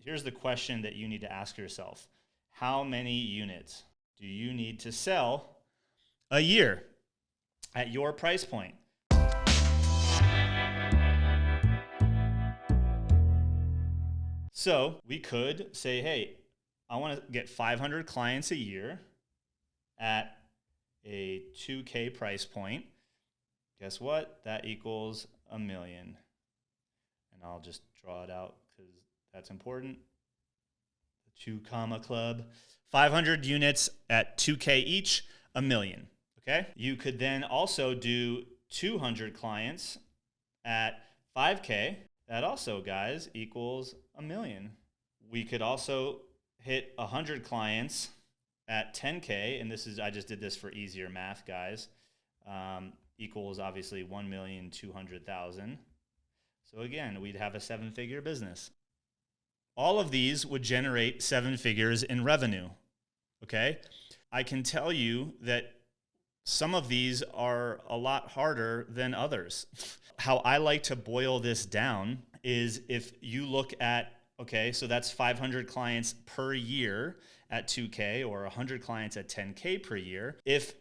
here's the question that you need to ask yourself. How many units do you need to sell a year at your price point? So we could say, hey, I want to get 500 clients a year at a 2K price point. Guess what? That equals $1 million. And I'll just draw it out because that's important. The 2 comma club. 500 units at 2K each, $1 million. Okay? You could then also do 200 clients at 5K. That also, guys, equals $1 million. We could also hit 100 clients at 10K, and I just did this for easier math, guys, equals obviously 1,200,000. So again, we'd have a 7-figure business. All of these would generate 7 figures in revenue, okay? I can tell you that some of these are a lot harder than others. How I like to boil this down is if you look at, okay, so that's 500 clients per year at 2K or 100 clients at 10K per year. If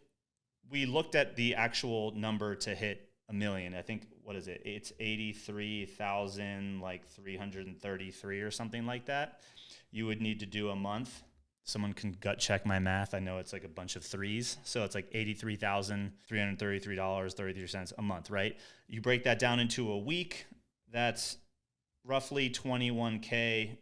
we looked at the actual number to hit $1 million, I think, what is it? It's 83,333 or something like that. You would need to do a month. Someone can gut check my math. I know it's like a bunch of threes. So it's like $83,333.33 a month, right? You break that down into a week, that's roughly 21K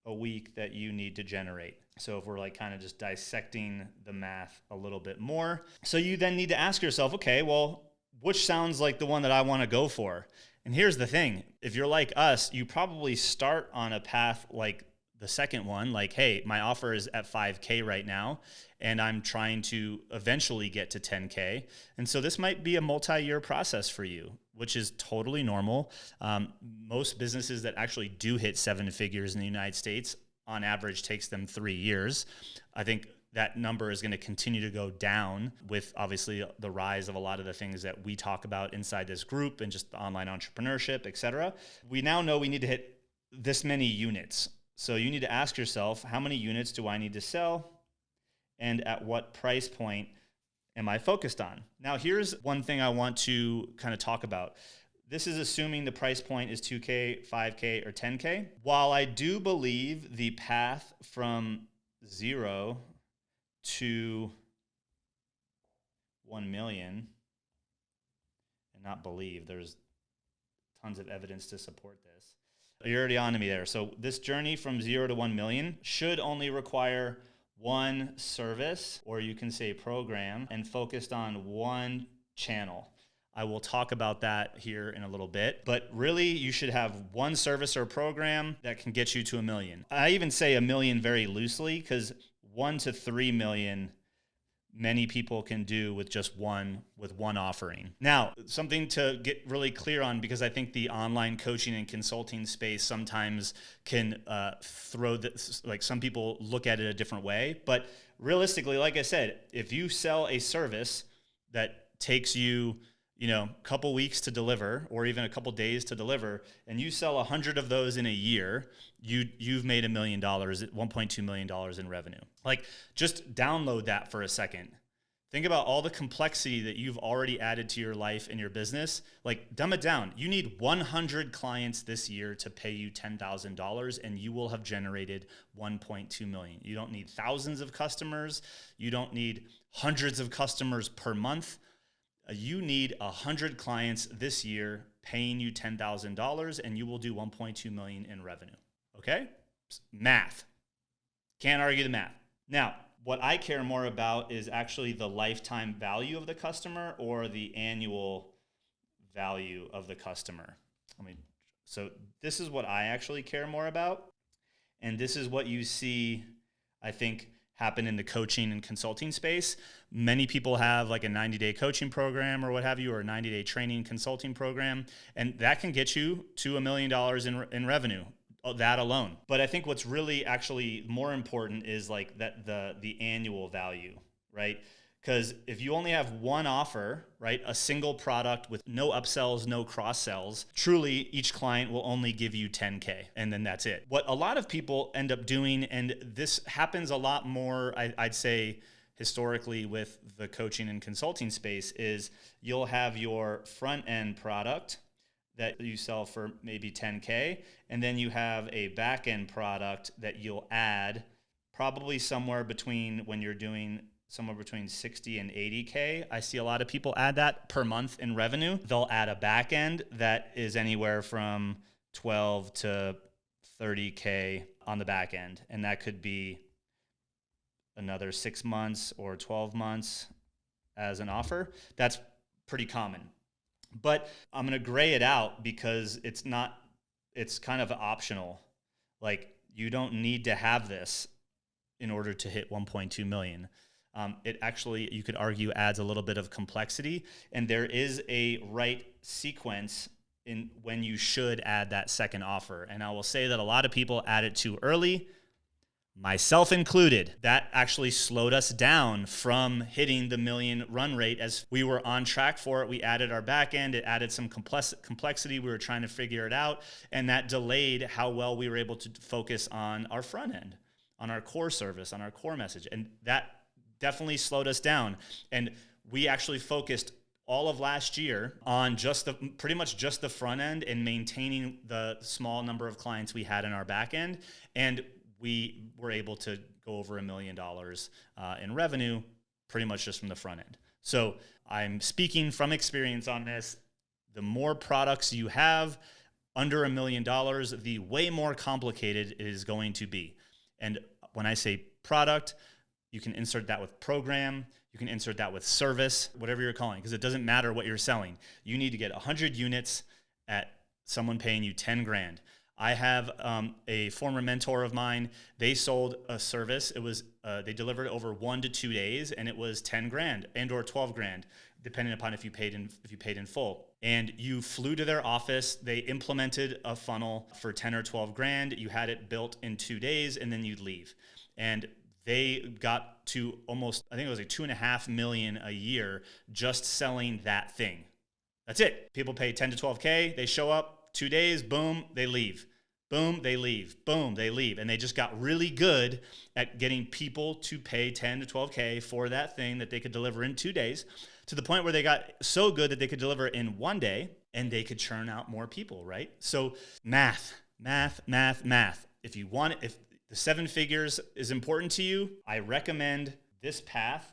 a week that you need to generate. So if we're like kind of just dissecting the math a little bit more. So you then need to ask yourself, okay, well, which sounds like the one that I want to go for? And here's the thing. If you're like us, you probably start on a path like the second one, like, hey, my offer is at 5K right now, and I'm trying to eventually get to 10K. And so this might be a multi-year process for you, which is totally normal. Most businesses that actually do hit 7 figures in the United States, on average, takes them 3 years. I think that number is going to continue to go down with obviously the rise of a lot of the things that we talk about inside this group and just online entrepreneurship, et cetera. We now know we need to hit this many units. So you need to ask yourself, how many units do I need to sell? And at what price point am I focused on? Now, here's one thing I want to kind of talk about. This is assuming the price point is 2K, 5K, or 10K. While I do believe the path from 0 to 1 million, and not believe, there's tons of evidence to support this. You're already on to me there. So this journey from 0 to 1 million should only require one service, or you can say program, and focused on one channel. I will talk about that here in a little bit, but really you should have one service or program that can get you to 1 million. I even say 1 million very loosely because 1 to 3 million many people can do with just one offering. Now, something to get really clear on, because I think the online coaching and consulting space sometimes can throw this, like some people look at it a different way. But realistically, like I said, if you sell a service that takes you, a couple weeks to deliver, or even a couple days to deliver, and you sell 100 of those in a year, you've made $1 million, $1.2 million in revenue. Like, just download that for a second. Think about all the complexity that you've already added to your life and your business. Like, dumb it down. You need 100 clients this year to pay you $10,000, and you will have generated 1.2 million. You don't need thousands of customers. You don't need hundreds of customers per month. You need 100 clients this year paying you $10,000, and you will do 1.2 million in revenue. Okay? Math. Can't argue the math. Now, what I care more about is actually the lifetime value of the customer or the annual value of the customer. So this is what I actually care more about. And this is what you see, I think, happen in the coaching and consulting space. Many people have like a 90-day coaching program or what have you, or a 90-day training consulting program, and that can get you to $1 million in revenue, that alone. But I think what's really actually more important is like that the annual value, right? Because if you only have one offer, right, a single product with no upsells, no cross sells, truly each client will only give you 10K and then that's it. What a lot of people end up doing, and this happens a lot more, I'd say, historically with the coaching and consulting space, is you'll have your front end product that you sell for maybe 10K, and then you have a back end product that you'll add probably somewhere between, when you're doing somewhere between 60 and 80K. I see a lot of people add that per month in revenue. They'll add a back end that is anywhere from 12 to 30K on the back end. And that could be another 6 months or 12 months as an offer. That's pretty common. But I'm going to gray it out because it's kind of optional. Like, you don't need to have this in order to hit 1.2 million. It actually, you could argue, adds a little bit of complexity, and there is a right sequence in when you should add that second offer. And I will say that a lot of people add it too early, myself included. That actually slowed us down from hitting the million run rate. As we were on track for it, we added our back end, it added some complexity. We were trying to figure it out, and that delayed how well we were able to focus on our front end, on our core service, on our core message. And that definitely slowed us down. And we actually focused all of last year on pretty much just the front end and maintaining the small number of clients we had in our back end. And we were able to go over $1 million in revenue pretty much just from the front end. So I'm speaking from experience on this. The more products you have under $1 million, the way more complicated it is going to be. And when I say product, you can insert that with program, you can insert that with service, whatever you're calling, because it doesn't matter what you're selling. You need to get 100 units at someone paying you 10 grand. I have a former mentor of mine. They sold a service. It was they delivered it over 1 to 2 days, and it was 10 grand and or 12 grand, depending upon if you paid in full. And you flew to their office. They implemented a funnel for 10 or 12 grand. You had it built in 2 days, and then you'd leave. And they got to almost, I think it was like 2.5 million a year just selling that thing. That's it. People pay 10 to 12K. They show up 2 days, boom, they leave. Boom, they leave. Boom, they leave. And they just got really good at getting people to pay 10 to 12K for that thing that they could deliver in 2 days, to the point where they got so good that they could deliver in 1 day and they could churn out more people, right? So math. If the 7 figures is important to you, I recommend this path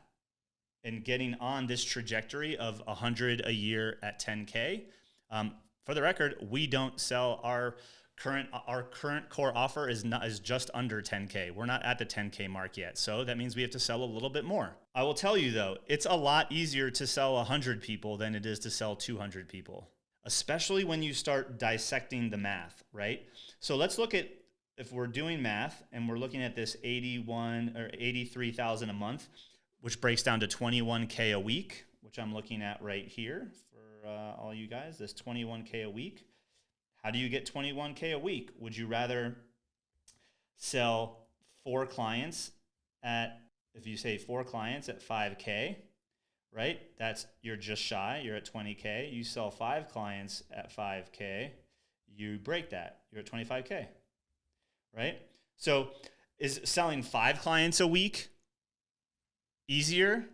and getting on this trajectory of 100 a year at 10K. For the record, we don't sell our current core offer is just under 10K. We're not at the 10K mark yet. So that means we have to sell a little bit more. I will tell you though, it's a lot easier to sell 100 people than it is to sell 200 people, especially when you start dissecting the math, right? So let's look at, if we're doing math and we're looking at this 81 or 83,000 a month, which breaks down to 21K a week, which I'm looking at right here for all you guys, this 21K a week. How do you get 21K a week? Would you rather sell 4 clients at, if you say 4 clients at 5K, right? You're just shy, you're at 20K. You sell 5 clients at 5K, you break that, you're at 25K. Right? So is selling 5 clients a week easier,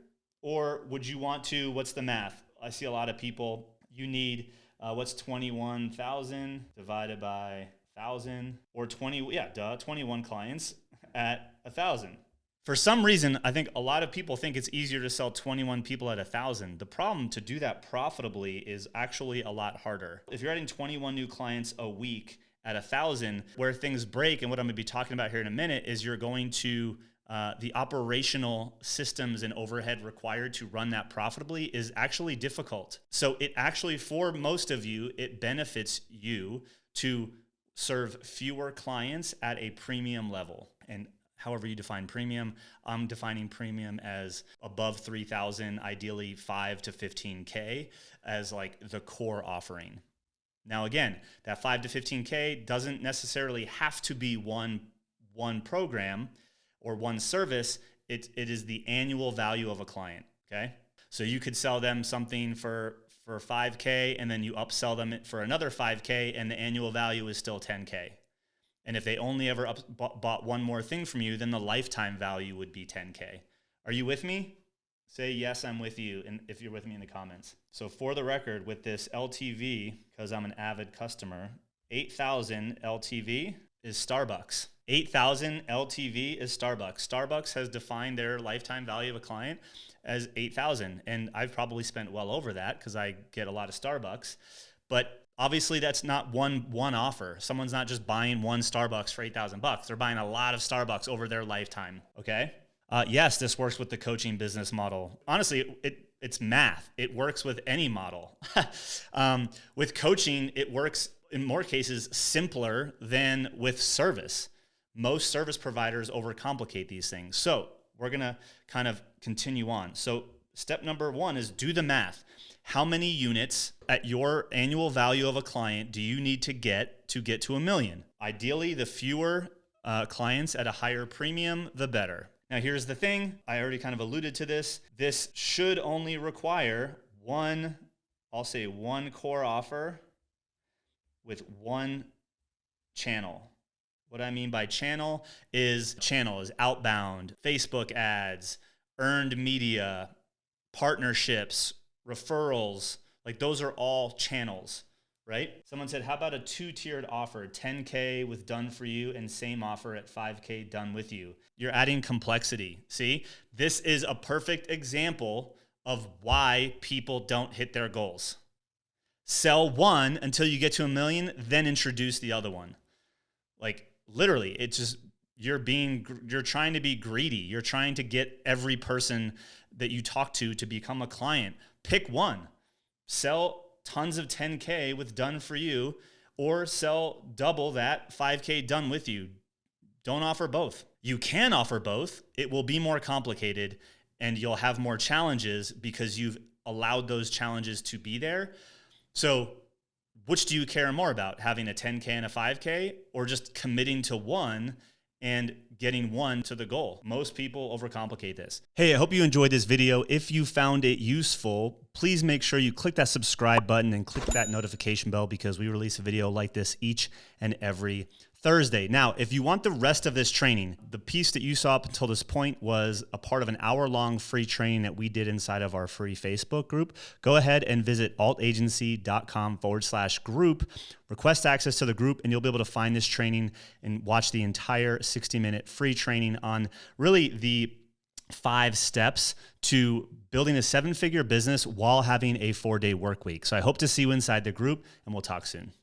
or would you want to, what's the math? I see a lot of people, you need, what's 21,000 divided by 1,000, or 21 clients at 1,000. For some reason, I think a lot of people think it's easier to sell 21 people at 1,000. The problem to do that profitably is actually a lot harder. If you're adding 21 new clients a week at 1,000, where things break, and what I'm going to be talking about here in a minute, is you're going to, the operational systems and overhead required to run that profitably is actually difficult. So it actually, for most of you, it benefits you to serve fewer clients at a premium level. And however you define premium, I'm defining premium as above 3,000, ideally 5 to 15K as like the core offering. Now, again, that 5 to 15K doesn't necessarily have to be one program or one service. It is the annual value of a client. Okay. So you could sell them something for 5K, and then you upsell them for another 5K, and the annual value is still 10K. And if they only ever bought one more thing from you, then the lifetime value would be 10K. Are you with me? Say yes, I'm with you, and if you're with me in the comments. So for the record, with this LTV, because I'm an avid customer, 8,000 LTV is Starbucks. 8,000 LTV is Starbucks. Starbucks has defined their lifetime value of a client as 8,000, and I've probably spent well over that because I get a lot of Starbucks. But obviously, that's not one offer. Someone's not just buying one Starbucks for $8,000. They're buying a lot of Starbucks over their lifetime. Okay. Yes, this works with the coaching business model. Honestly, it's math. It works with any model. With coaching, it works in more cases simpler than with service. Most service providers overcomplicate these things. So we're going to kind of continue on. So step number 1 is do the math. How many units at your annual value of a client do you need to get to $1 million? Ideally, the fewer clients at a higher premium, the better. Now, here's the thing. I already kind of alluded to this. This should only require one core offer with one channel. What I mean by channel is outbound, Facebook ads, earned media, partnerships, referrals. Like those are all channels, right? Someone said, how about a 2-tiered offer, 10K with done for you and same offer at 5K done with you? You're adding complexity. See, this is a perfect example of why people don't hit their goals. Sell one until you get to $1 million, then introduce the other one. Like literally, it's just, you're trying to be greedy. You're trying to get every person that you talk to become a client. Pick one. Sell tons of 10K with done for you, or sell double that 5K done with you. Don't offer both. You can offer both. It will be more complicated and you'll have more challenges because you've allowed those challenges to be there. So which do you care more about, having a 10K and a 5K, or just committing to one and getting one to the goal? Most people overcomplicate this. Hey, I hope you enjoyed this video. If you found it useful, please make sure you click that subscribe button and click that notification bell, because we release a video like this each and every Thursday. Now, if you want the rest of this training, the piece that you saw up until this point was a part of an hour-long free training that we did inside of our free Facebook group. Go ahead and visit altagency.com/group, request access to the group, and you'll be able to find this training and watch the entire 60-minute free training on really the 5 steps to building a 7-figure business while having a 4-day work week. So I hope to see you inside the group, and we'll talk soon.